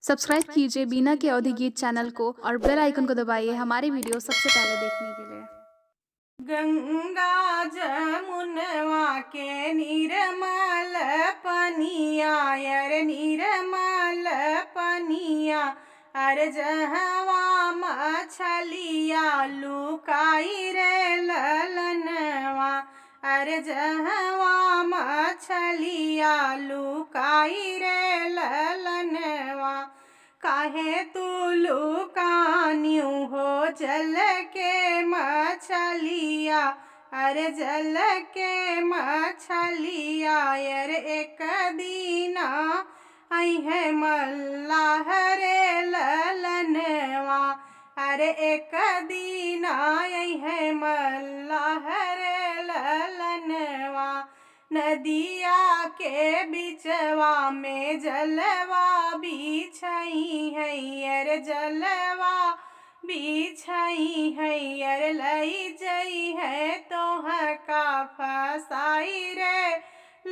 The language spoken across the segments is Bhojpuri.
सब्सक्राइब कीजिए बीना के अवधि गीत चैनल को और बेल आइकन को दबाइए हमारी वीडियो सबसे पहले देखने के लिए। गंगा जमुनवा के निर्मल पनिया यर निर्मल पनिया अर जहवा मछलिया लुकाई रे ललनवा अर जहवा मछलिया लुकाई रे ललनवा काहे तू लुकान्यू हो जल के मछलिया अरे जल के मछलिया यार एक दीना आई है मल्लाह रे ललनवा अरे एक दीना आई है मल्लाह रे ललनवा नदिया के बिचवा में जलवा बिछई है यार जलवा बिछई है यार लई जई है तोह का फसाई रे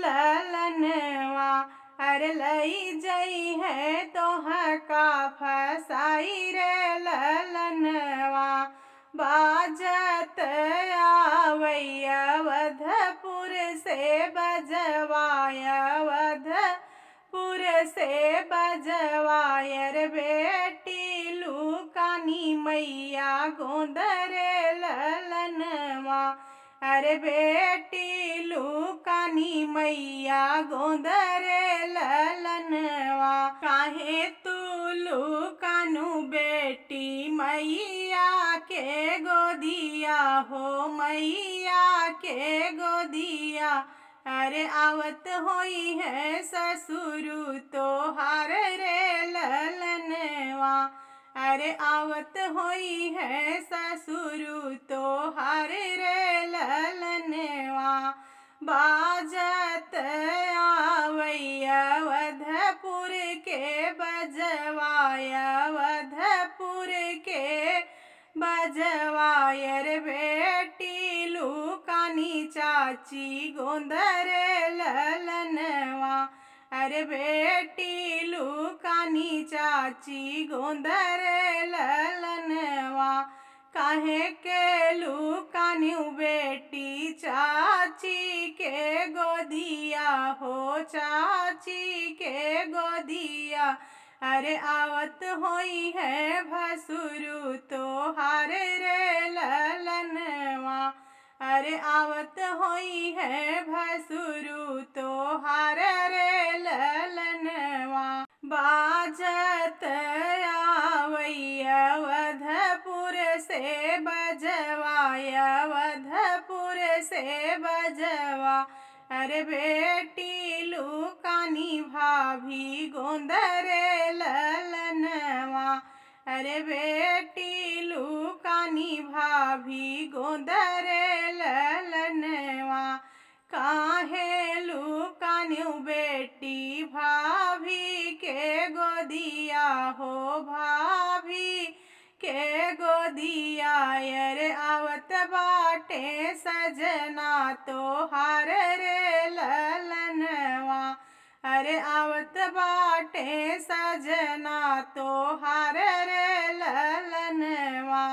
ललनवा अरे लई जई है तोह का फसाई रे ललनवा बाजत आवैया अवधपुर से बजवाया अवधपुर से बजवायर बेटी लुकानी मैया गोंदरे ललनवा अरे बेटी लुकानी मैया गोंदरे ललनवा काहे तू लुकानु बेटी मैया के गोदिया हो मैया के गोदिया अरे आवत होई है ससुरु तोहार रे ललनवा अरे आवत होई है ससुरु तोहार रे ललनवा बाजत आवैया अवधपुर के बजवाया अवधपुर के बजवायर बेटी लुकानी चाची गोंदरे ललनवा अरे बेटी लुकानी चाची गोंदरे ललनवा काहे के लुकान्यू बेटी चाची के गोदिया हो चाची के गोदिया अरे आवत होई है भसुरु तोहार रे ललनवा अरे आवत होई है भसुरु तोहार रे ललनवा बाजत आवैया अवधपुर से बजवाया अवधपुर से बजवा अरे बेटी लुकानी भाभी गोंदरे ललनवा अरे बेटी लुकानी भाभी गोंदरे ललनवा काहे लुकान्यू बेटी भाभी के गोदिया हो भाभी के गोदिया यार आवत बाटे सजना तोहार रे ललनवा अरे आवत बाटे सजना तोहार रे ललनवा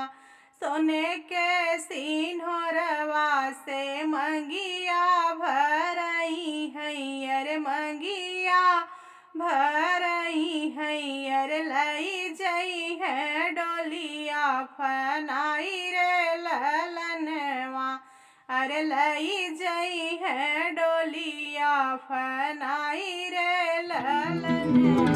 सोने के सिन्होरवा से मंगिया भरई है अरे मंगिया भरई है अरे लई जई है डोलिया फनाई रे ललनवा अरे लई जई है डोलिया फनाई रे ललनवा।